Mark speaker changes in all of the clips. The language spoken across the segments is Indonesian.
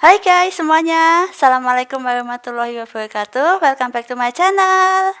Speaker 1: Hai guys semuanya, Assalamualaikum warahmatullahi wabarakatuh. Welcome back to my channel.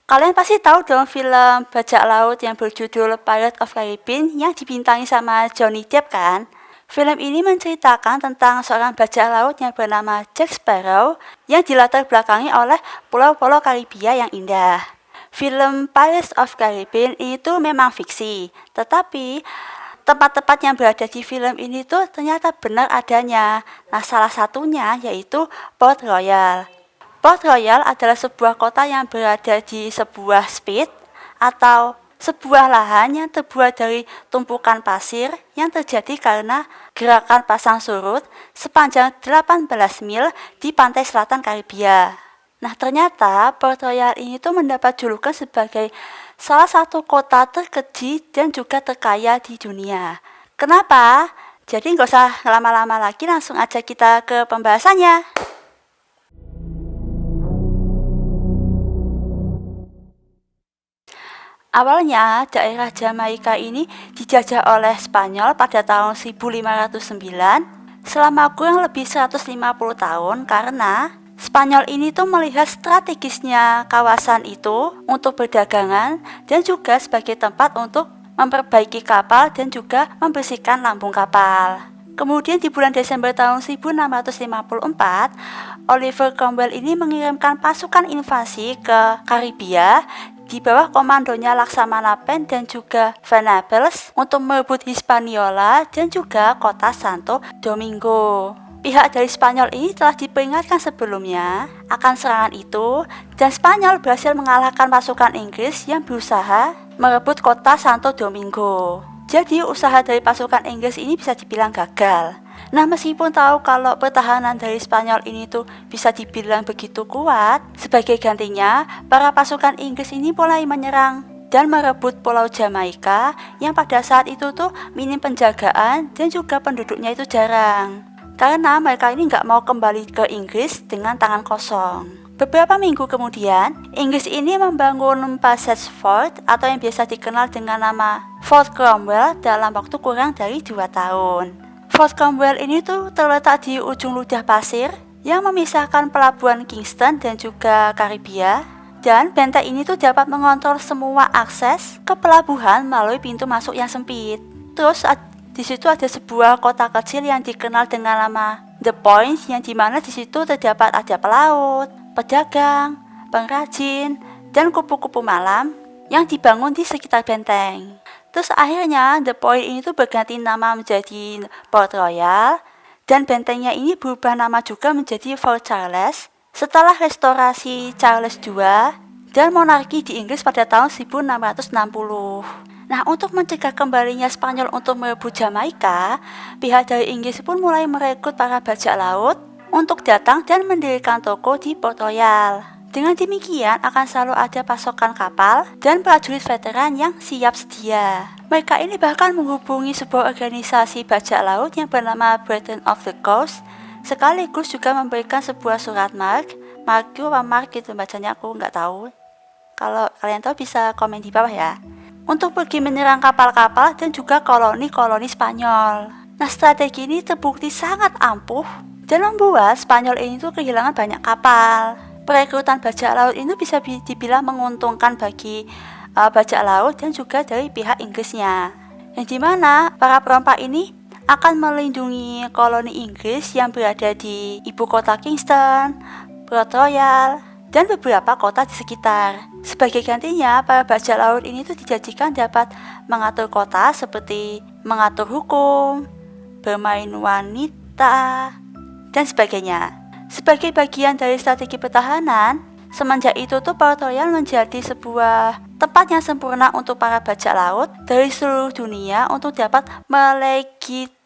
Speaker 1: Kalian pasti tahu dong film bajak laut yang berjudul Pirates of Caribbean yang dibintangi sama Johnny Depp kan? Film ini menceritakan tentang seorang bajak laut yang bernama Jack Sparrow yang dilatar belakangi oleh pulau-pulau Karibia yang indah. Film Pirates of Caribbean itu memang fiksi, tetapi tempat-tempat yang berada di film ini tuh ternyata benar adanya. Nah, salah satunya yaitu Port Royal. Port Royal adalah sebuah kota yang berada di sebuah spit atau sebuah lahan yang terbuat dari tumpukan pasir yang terjadi karena gerakan pasang surut sepanjang 18 mil di pantai selatan Karibia. Nah, ternyata Port Royal ini tuh mendapat julukan sebagai salah satu kota terkecil dan juga terkaya di dunia. Kenapa? Jadi nggak usah lama-lama lagi, langsung aja kita ke pembahasannya. Awalnya, daerah Jamaika ini dijajah oleh Spanyol pada tahun 1509 selama kurang lebih 150 tahun karena Spanyol ini tuh melihat strategisnya kawasan itu untuk perdagangan dan juga sebagai tempat untuk memperbaiki kapal dan juga membersihkan lambung kapal. Kemudian di bulan Desember tahun 1654, Oliver Cromwell ini mengirimkan pasukan invasi ke Karibia di bawah komandonya Laksamana Pen dan juga Venables untuk merebut Hispaniola dan juga kota Santo Domingo. Pihak dari Spanyol ini telah diperingatkan sebelumnya akan serangan itu dan Spanyol berhasil mengalahkan pasukan Inggris yang berusaha merebut kota Santo Domingo. Jadi usaha dari pasukan Inggris ini bisa dibilang gagal. Nah, meskipun tahu kalau pertahanan dari Spanyol ini tuh bisa dibilang begitu kuat, sebagai gantinya para pasukan Inggris ini mulai menyerang dan merebut pulau Jamaika yang pada saat itu tuh minim penjagaan dan juga penduduknya itu jarang. Karena mereka ini nggak mau kembali ke Inggris dengan tangan kosong. Beberapa minggu kemudian, Inggris ini membangun Passage Fort atau yang biasa dikenal dengan nama Fort Cromwell dalam waktu kurang dari 2 tahun. Fort Cromwell ini tuh terletak di ujung ludah pasir yang memisahkan pelabuhan Kingston dan juga Karibia. Dan benteng ini tuh dapat mengontrol semua akses ke pelabuhan melalui pintu masuk yang sempit. Terus di situ ada sebuah kota kecil yang dikenal dengan nama The Point, yang dimana di situ terdapat ada pelaut, pedagang, pengrajin, dan kupu-kupu malam yang dibangun di sekitar benteng. Terus akhirnya The Point ini tuh berganti nama menjadi Port Royal dan bentengnya ini berubah nama juga menjadi Fort Charles setelah restorasi Charles II dan monarki di Inggris pada tahun 1660. Nah, untuk mencegah kembalinya Spanyol untuk merebut Jamaika, pihak dari Inggris pun mulai merekrut para bajak laut untuk datang dan mendirikan toko di Port Royal. Dengan demikian akan selalu ada pasokan kapal dan prajurit veteran yang siap sedia. Mereka ini bahkan menghubungi sebuah organisasi bajak laut yang bernama Britain of the Coast, sekaligus juga memberikan sebuah surat mark gitu bacanya, aku nggak tahu. Kalau kalian tahu bisa komen di bawah ya. Untuk pergi menyerang kapal-kapal dan juga koloni-koloni Spanyol. Nah, strategi ini terbukti sangat ampuh dan membuat Spanyol ini tuh kehilangan banyak kapal. Perekrutan bajak laut ini bisa dibilang menguntungkan bagi bajak laut dan juga dari pihak Inggrisnya. Yang dimana para perompak ini akan melindungi koloni Inggris yang berada di ibu kota Kingston, Port Royal, dan beberapa kota di sekitar. Sebagai gantinya, para bajak laut ini tuh dijanjikan dapat mengatur kota seperti mengatur hukum, bermain wanita, dan sebagainya. Sebagai bagian dari strategi pertahanan, semenjak itu tuh Port Royal menjadi sebuah tempat yang sempurna untuk para bajak laut dari seluruh dunia untuk dapat melegitimasi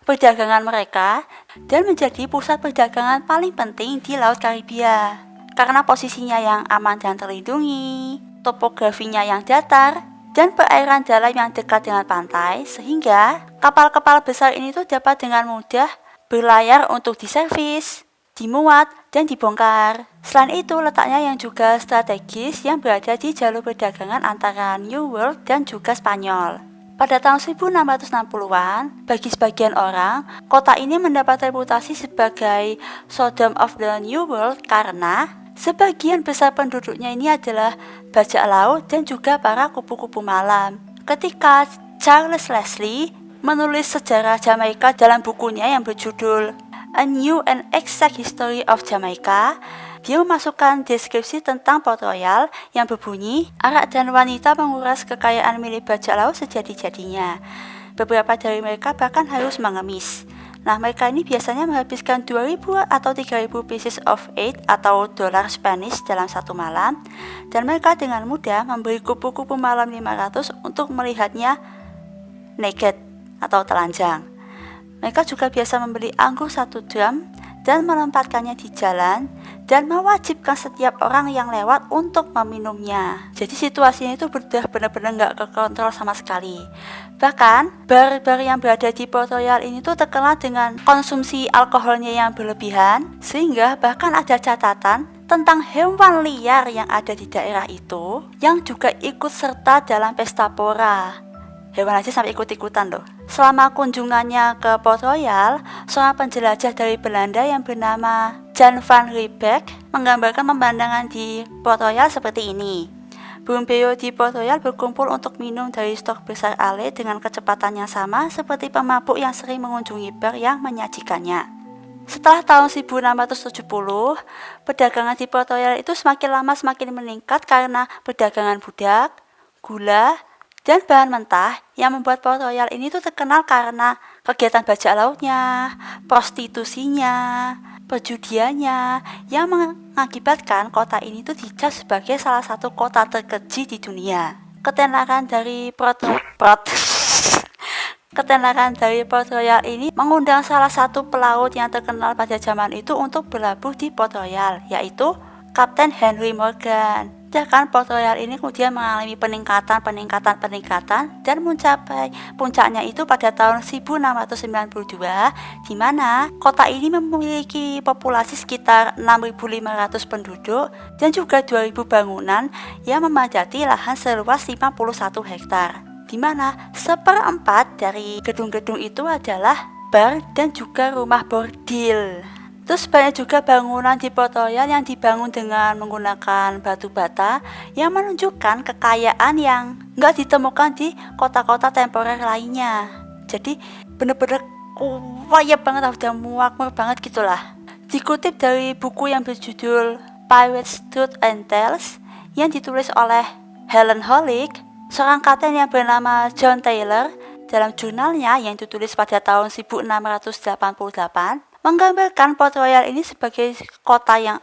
Speaker 1: perdagangan mereka dan menjadi pusat perdagangan paling penting di Laut Karibia. Karena posisinya yang aman dan terlindungi, topografinya yang datar, dan perairan dalam yang dekat dengan pantai, sehingga kapal-kapal besar ini tuh dapat dengan mudah berlayar untuk diservis, dimuat, dan dibongkar. Selain itu, letaknya yang juga strategis yang berada di jalur perdagangan antara New World dan juga Spanyol. Pada tahun 1660-an, bagi sebagian orang, kota ini mendapat reputasi sebagai Sodom of the New World karena sebagian besar penduduknya ini adalah bajak laut dan juga para kupu-kupu malam. Ketika Charles Leslie menulis sejarah Jamaika dalam bukunya yang berjudul A New and Exact History of Jamaica, dia memasukkan deskripsi tentang Port Royal yang berbunyi, arak dan wanita menguras kekayaan milik bajak laut sejadi-jadinya. Beberapa dari mereka bahkan harus mengemis. Nah, mereka ini biasanya menghabiskan 2.000 atau 3.000 pieces of eight atau dolar Spanish dalam satu malam, dan mereka dengan mudah memberi kupu-kupu malam 500 untuk melihatnya naked atau telanjang. Mereka juga biasa membeli anggur 1 drum dan menempatkannya di jalan dan mewajibkan setiap orang yang lewat untuk meminumnya. Jadi situasinya itu benar-benar gak kekontrol sama sekali. Bahkan bar-bar yang berada di Port Royal ini tuh terkenal dengan konsumsi alkoholnya yang berlebihan, sehingga bahkan ada catatan tentang hewan liar yang ada di daerah itu yang juga ikut serta dalam pesta pora. Hewan aja sampai ikut-ikutan loh. Selama kunjungannya ke Port Royal, seorang penjelajah dari Belanda yang bernama Jan van Riebeeck menggambarkan pemandangan di Port Royal seperti ini. Burung beo di Port Royal berkumpul untuk minum dari stok besar ale dengan kecepatan yang sama seperti pemabuk yang sering mengunjungi bar yang menyajikannya. Setelah tahun 1670, perdagangan di Port Royal itu semakin lama semakin meningkat karena perdagangan budak, gula, dan bahan mentah yang membuat Port Royal ini tuh terkenal karena kegiatan bajak lautnya, prostitusinya, perjudiannya yang mengakibatkan kota ini tuh dicap sebagai salah satu kota terkeji di dunia. Ketenaran dari Port Royal ini mengundang salah satu pelaut yang terkenal pada zaman itu untuk berlabuh di Port Royal, yaitu Kapten Henry Morgan. Sedangkan Port Royal ini kemudian mengalami peningkatan dan mencapai puncaknya itu pada tahun 1692, di mana kota ini memiliki populasi sekitar 6.500 penduduk dan juga 2.000 bangunan yang memadati lahan seluas 51 hektar, di mana 1/4 dari gedung-gedung itu adalah bar dan juga rumah bordil. Terus banyak juga bangunan di Port Royal yang dibangun dengan menggunakan batu bata yang menunjukkan kekayaan yang nggak ditemukan di kota-kota temporer lainnya. Jadi bener-bener kaya banget, udah muak banget gitulah. Dikutip dari buku yang berjudul Pirates, Truth and Tales yang ditulis oleh Helen Holick, seorang kapten yang bernama John Taylor, dalam jurnalnya yang ditulis pada tahun 1688, menggambarkan Port Royal ini sebagai kota yang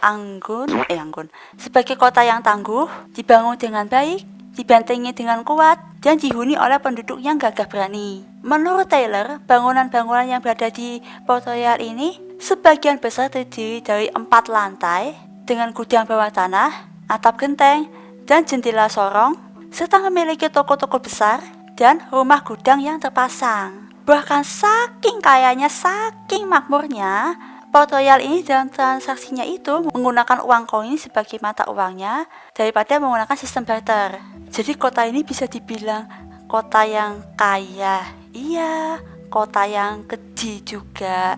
Speaker 1: sebagai kota yang tangguh, dibangun dengan baik, dibentengi dengan kuat, dan dihuni oleh penduduk yang gagah berani. Menurut Taylor, bangunan-bangunan yang berada di Port Royal ini sebagian besar terdiri dari 4 lantai dengan gudang bawah tanah, atap genteng, dan jendela sorong, serta memiliki toko-toko besar dan rumah gudang yang terpasang. Bahkan saking kayanya, saking makmurnya, Port Royal ini dalam transaksinya itu menggunakan uang koin sebagai mata uangnya daripada menggunakan sistem barter. Jadi kota ini bisa dibilang kota yang kaya, iya, kota yang keji juga,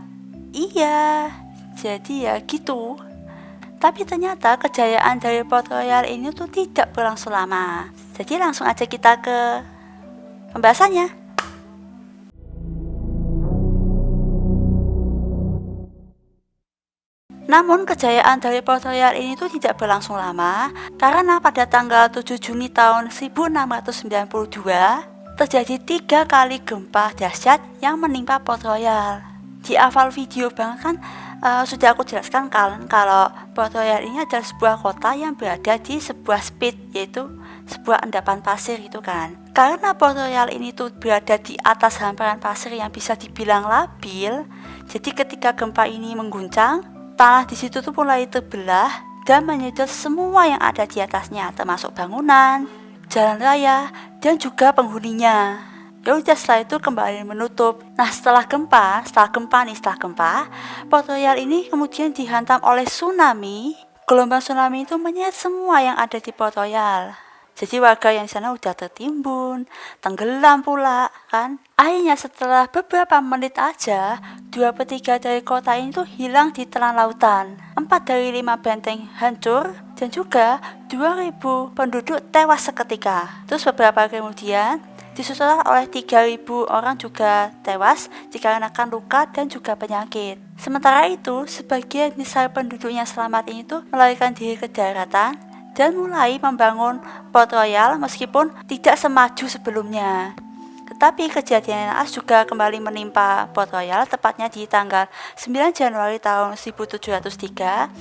Speaker 1: iya. Jadi ya gitu. Tapi ternyata kejayaan dari Port Royal ini tuh tidak berlangsung lama. Jadi langsung aja kita ke pembahasannya. Namun kejayaan dari Port Royal ini tuh tidak berlangsung lama karena pada tanggal 7 Juni tahun 1692 terjadi 3 kali gempa dahsyat yang menimpa Port Royal. Di awal video banget kan sudah aku jelaskan kalau Port Royal ini adalah sebuah kota yang berada di sebuah spit, yaitu sebuah endapan pasir itu kan. Karena Port Royal ini tuh berada di atas hamparan pasir yang bisa dibilang labil, jadi ketika gempa ini mengguncang, tanah di situ tuh mulai terbelah dan menyedot semua yang ada di atasnya, termasuk bangunan, jalan raya, dan juga penghuninya. Ya udah, setelah itu kembali menutup. Nah, setelah gempa, Port Royal ini kemudian dihantam oleh tsunami Gelombang tsunami itu menyeret semua yang ada di Port Royal. Jadi warga yang di sana udah tertimbun, tenggelam pula kan. Akhirnya setelah beberapa menit aja, 2/3 dari kota ini tuh hilang di telan lautan. 4 dari 5 benteng hancur dan juga 2.000 penduduk tewas seketika. Terus beberapa hari kemudian, disusul oleh 3.000 orang juga tewas dikarenakan luka dan juga penyakit. Sementara itu, sebagian besar penduduk yang selamat ini tuh melarikan diri ke daratan dan mulai membangun Port Royal meskipun tidak semaju sebelumnya. Tetapi kejadian yang naas juga kembali menimpa Port Royal tepatnya di tanggal 9 Januari tahun 1703,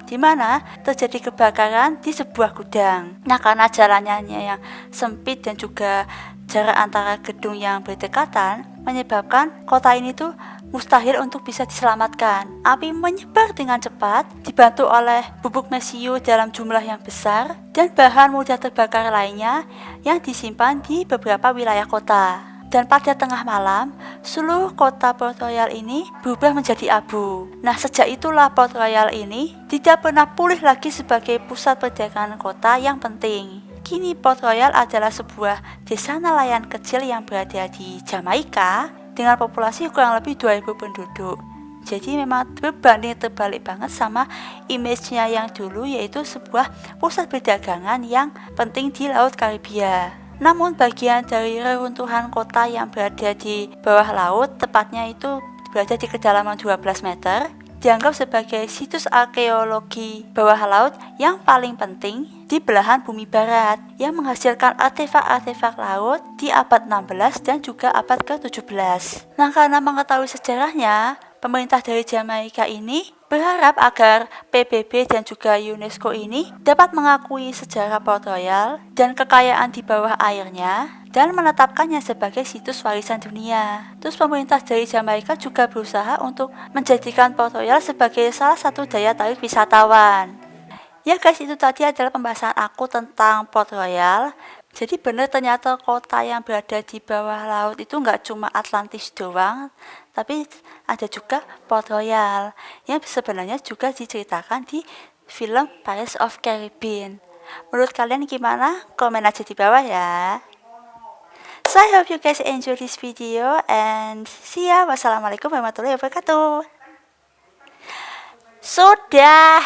Speaker 1: di mana terjadi kebakaran di sebuah gudang. Nah, karena jalannya yang sempit dan juga jarak antara gedung yang berdekatan menyebabkan kota ini tuh mustahil untuk bisa diselamatkan. Api menyebar dengan cepat, dibantu oleh bubuk mesiu dalam jumlah yang besar dan bahan mudah terbakar lainnya yang disimpan di beberapa wilayah kota. Dan pada tengah malam, seluruh kota Port Royal ini berubah menjadi abu. Nah, sejak itulah Port Royal ini tidak pernah pulih lagi sebagai pusat perdagangan kota yang penting. Kini Port Royal adalah sebuah desa nelayan kecil yang berada di Jamaika dengan populasi kurang lebih 2.000 penduduk. Jadi memang berbanding terbalik banget sama image-nya yang dulu, yaitu sebuah pusat perdagangan yang penting di Laut Karibia. Namun bagian dari reruntuhan kota yang berada di bawah laut, tepatnya itu berada di kedalaman 12 meter, dianggap sebagai situs arkeologi bawah laut yang paling penting di belahan bumi barat yang menghasilkan artefak-artefak laut di abad 16 dan juga abad ke-17. Nah, karena mengetahui sejarahnya, pemerintah dari Jamaika ini berharap agar PBB dan juga UNESCO ini dapat mengakui sejarah Port Royal dan kekayaan di bawah airnya dan menetapkannya sebagai situs warisan dunia. Terus pemerintah dari Jamaika juga berusaha untuk menjadikan Port Royal sebagai salah satu daya tarik wisatawan. Ya guys, itu tadi adalah pembahasan aku tentang Port Royal. Jadi benar ternyata kota yang berada di bawah laut itu nggak cuma Atlantis doang, tapi ada juga Port Royal yang sebenarnya juga diceritakan di film Pirates of Caribbean. Menurut kalian gimana? Komen aja di bawah ya. So I hope you guys enjoy this video and see ya. Wassalamualaikum warahmatullahi wabarakatuh. Sudah.